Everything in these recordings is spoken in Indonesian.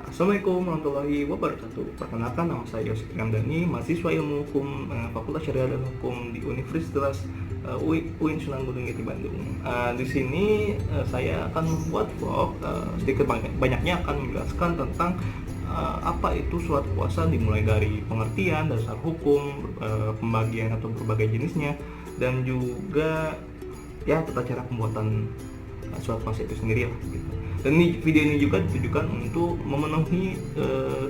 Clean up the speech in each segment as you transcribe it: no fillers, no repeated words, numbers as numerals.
Assalamualaikum warahmatullahi wabarakatuh. Perkenalkan, nama saya Yosef Ramdhani, mahasiswa Ilmu Hukum Fakultas Syariah dan Hukum di Universitas UIN Sunan Gunung Jati Bandung. Di sini saya akan membuat vlog, sedikit banyaknya akan menjelaskan tentang apa itu surat puasa, dimulai dari pengertian, dasar hukum, pembagian atau berbagai jenisnya, dan juga ya tata cara pembuatan surat puasa itu sendiri lah gitu. Dan video ini juga ditujukan untuk memenuhi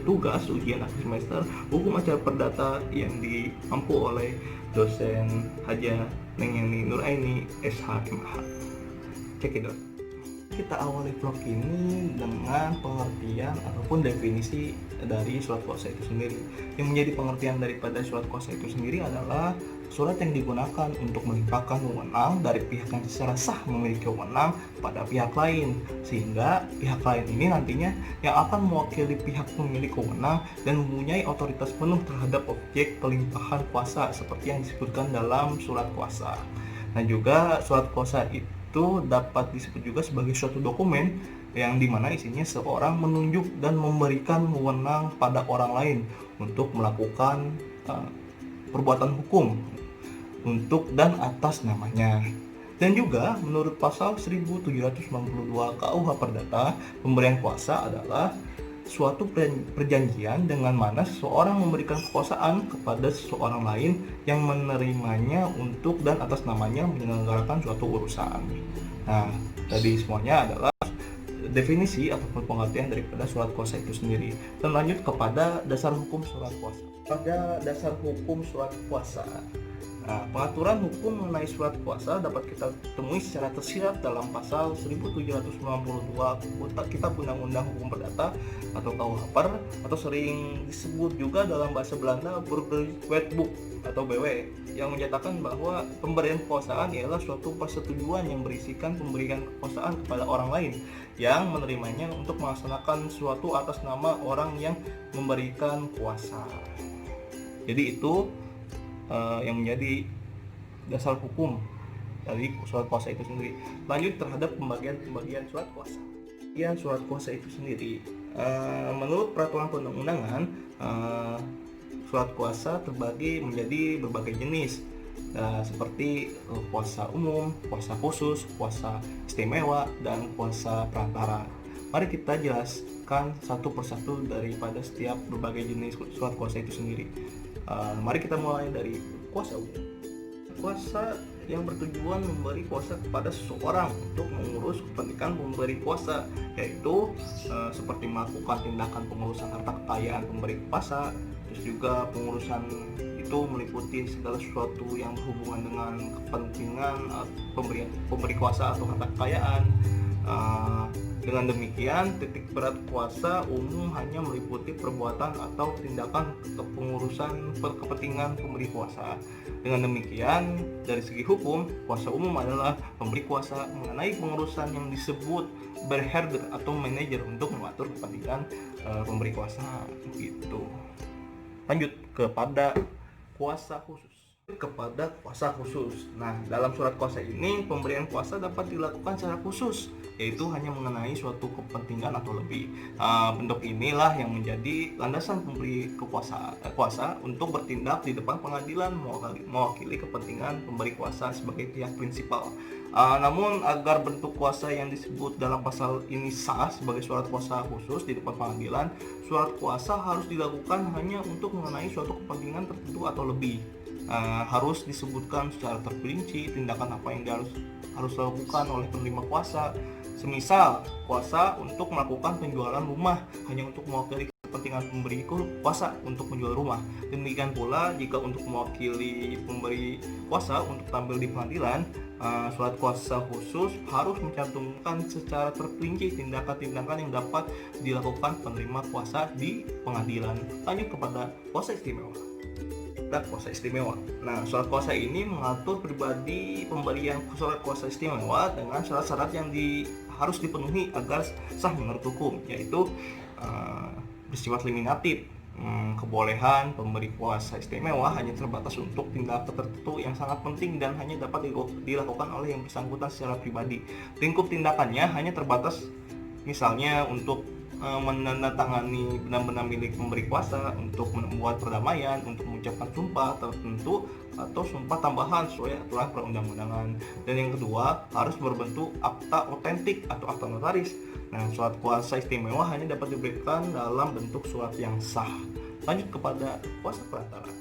tugas ujian akhir semester hukum acara perdata yang diampu oleh dosen Haja Nengyani Nuraini SHMH. Cekidot. Kita awali vlog ini dengan pengertian ataupun definisi dari surat kuasa itu sendiri. Yang menjadi pengertian daripada surat kuasa itu sendiri adalah surat yang digunakan untuk melimpahkan wewenang dari pihak yang secara sah memiliki wewenang pada pihak lain, sehingga pihak lain ini nantinya yang akan mewakili pihak pemilik wewenang dan mempunyai otoritas penuh terhadap objek pelimpahan kuasa seperti yang disebutkan dalam surat kuasa. Nah, juga surat kuasa itu dapat disebut juga sebagai suatu dokumen yang dimana isinya seorang menunjuk dan memberikan wewenang pada orang lain untuk melakukan perbuatan hukum untuk dan atas namanya. Dan juga menurut pasal 1792 KUH Perdata, pemberian kuasa adalah suatu perjanjian dengan mana seseorang memberikan kekuasaan kepada seseorang lain yang menerimanya untuk dan atas namanya menyelenggarakan suatu urusan. Nah, tadi semuanya adalah definisi ataupun pengertian daripada surat kuasa itu sendiri. Dan lanjut kepada dasar hukum surat kuasa. Pada dasar hukum surat kuasa, pengaturan hukum mengenai surat kuasa dapat kita temui secara tersirat dalam pasal 1792 Kitab Undang-Undang Hukum Perdata atau KUH Per, atau sering disebut juga dalam bahasa Belanda Burgerwetboek atau BW, yang menyatakan bahwa pemberian kekuasaan ialah suatu persetujuan yang berisikan pemberian kekuasaan kepada orang lain yang menerimanya untuk melaksanakan suatu atas nama orang yang memberikan kuasa. Jadi itu yang menjadi dasar hukum dari surat kuasa itu sendiri. Lanjut terhadap pembagian surat kuasa. Surat kuasa itu sendiri, menurut peraturan perundang-undangan, surat kuasa terbagi menjadi berbagai jenis, seperti kuasa umum, kuasa khusus, kuasa istimewa, dan kuasa perantara. Mari kita jelaskan satu persatu daripada setiap berbagai jenis surat kuasa itu sendiri. Mari kita mulai dari kuasa umum. Kuasa yang bertujuan memberi kuasa kepada seseorang untuk mengurus kepentingan pemberi kuasa, yaitu seperti melakukan tindakan pengurusan harta kekayaan pemberi kuasa. Terus juga pengurusan itu meliputi segala sesuatu yang berhubungan dengan kepentingan pemberi kuasa atau harta kekayaan. Dengan demikian, titik berat kuasa umum hanya meliputi perbuatan atau tindakan pengurusan kepentingan pemberi kuasa. Dengan demikian, dari segi hukum, kuasa umum adalah pemberi kuasa mengenai pengurusan yang disebut beherder atau manajer untuk mengatur kepentingan pemberi kuasa. Gitu. Lanjut kepada kuasa khusus. Kepada kuasa khusus. Nah, dalam surat kuasa ini pemberian kuasa dapat dilakukan secara khusus, yaitu hanya mengenai suatu kepentingan atau lebih. Bentuk inilah yang menjadi landasan pemberi kuasa untuk bertindak di depan pengadilan mewakili kepentingan pemberi kuasa sebagai pihak prinsipal. Namun agar bentuk kuasa yang disebut dalam pasal ini sah sebagai surat kuasa khusus di depan pengadilan, surat kuasa harus dilakukan hanya untuk mengenai suatu kepentingan tertentu atau lebih. Harus disebutkan secara terperinci tindakan apa yang harus dilakukan oleh penerima kuasa. Semisal kuasa untuk melakukan penjualan rumah hanya untuk mewakili kepentingan pemberi kuasa untuk menjual rumah. Demikian pula jika untuk mewakili pemberi kuasa untuk tampil di pengadilan, surat kuasa khusus harus mencantumkan secara terperinci tindakan-tindakan yang dapat dilakukan penerima kuasa di pengadilan. Lanjut kepada kuasa istimewa. Kuasa istimewa. Nah, surat kuasa ini mengatur pribadi pemberian surat kuasa istimewa dengan syarat-syarat yang harus dipenuhi agar sah menurut hukum, yaitu bersifat limitatif. Kebolehan pemberi kuasa istimewa hanya terbatas untuk tindakan tertentu yang sangat penting dan hanya dapat dilakukan oleh yang bersangkutan secara pribadi. Lingkup tindakannya hanya terbatas misalnya untuk menandatangani benar-benar milik pemberi kuasa, untuk membuat perdamaian, untuk mengucapkan sumpah tertentu atau sumpah tambahan sesuai aturan perundang-undangan. Dan yang kedua, harus berbentuk akta otentik atau akta notaris. Nah, surat kuasa istimewa hanya dapat diberikan dalam bentuk surat yang sah. Lanjut kepada kuasa perantara.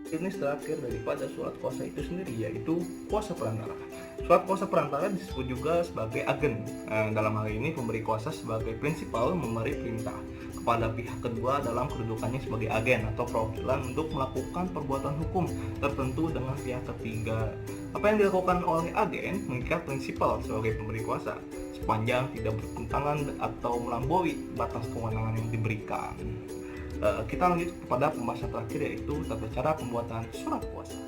Jenis terakhir daripada surat kuasa itu sendiri yaitu kuasa perantara. Surat kuasa perantara disebut juga sebagai agen. Dalam hal ini pemberi kuasa sebagai prinsipal memberi perintah kepada pihak kedua dalam kedudukannya sebagai agen atau perwakilan untuk melakukan perbuatan hukum tertentu dengan pihak ketiga. Apa yang dilakukan oleh agen mengikat prinsipal sebagai pemberi kuasa sepanjang tidak bertentangan atau melampaui batas kewenangan yang diberikan. Kita lanjut kepada pembahasan terakhir yaitu tata cara pembuatan surat kuasa.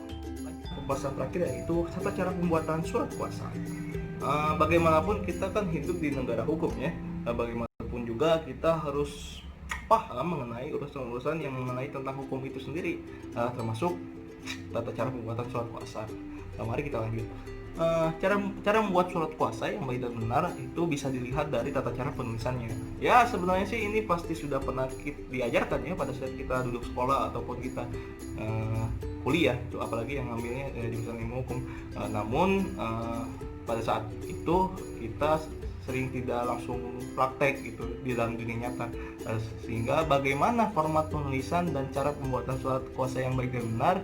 Pembahasan terakhir yaitu tata cara pembuatan surat kuasa. Bagaimanapun kita kan hidup di negara hukum ya. Bagaimanapun juga kita harus paham mengenai urusan-urusan yang mengenai tentang hukum itu sendiri, termasuk tata cara pembuatan surat kuasa. Mari kita lanjut. Cara membuat surat kuasa yang baik dan benar itu bisa dilihat dari tata cara penulisannya. Ya sebenarnya sih ini pasti sudah pernah diajarkan ya pada saat kita duduk sekolah ataupun kita kuliah, itu apalagi yang ngambilnya jurusan ilmu hukum. Namun pada saat itu kita sering tidak langsung praktek gitu di dalam dunia nyata, sehingga bagaimana format penulisan dan cara pembuatan surat kuasa yang baik dan benar,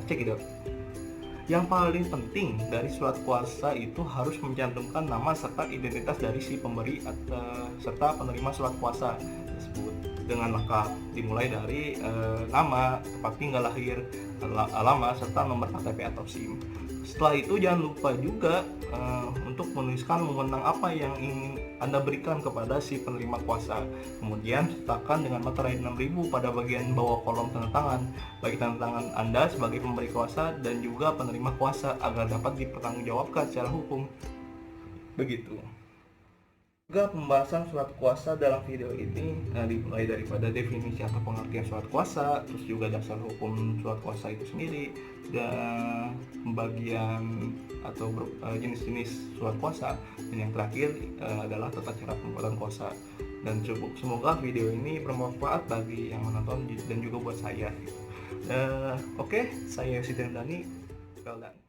cek it out. Yang paling penting dari surat kuasa itu harus mencantumkan nama serta identitas dari si pemberi serta penerima surat kuasa tersebut dengan lengkap, dimulai dari nama, tempat tinggal lahir, alamat, serta nomor KTP atau SIM. Setelah itu jangan lupa juga untuk menuliskan wewenang apa yang ingin Anda berikan kepada si penerima kuasa. Kemudian sertakan dengan materai 6000 pada bagian bawah kolom tanda tangan, bagi tanda tangan Anda sebagai pemberi kuasa dan juga penerima kuasa agar dapat dipertanggungjawabkan secara hukum. Begitu. Juga pembahasan surat kuasa dalam video ini dimulai daripada definisi atau pengertian surat kuasa, terus juga dasar hukum surat kuasa itu sendiri, dan pembagian atau jenis-jenis surat kuasa, dan yang terakhir adalah tata cara pembuatan kuasa. Dan semoga video ini bermanfaat bagi yang menonton dan juga buat saya. Oke, saya Yosi Dani. Well done.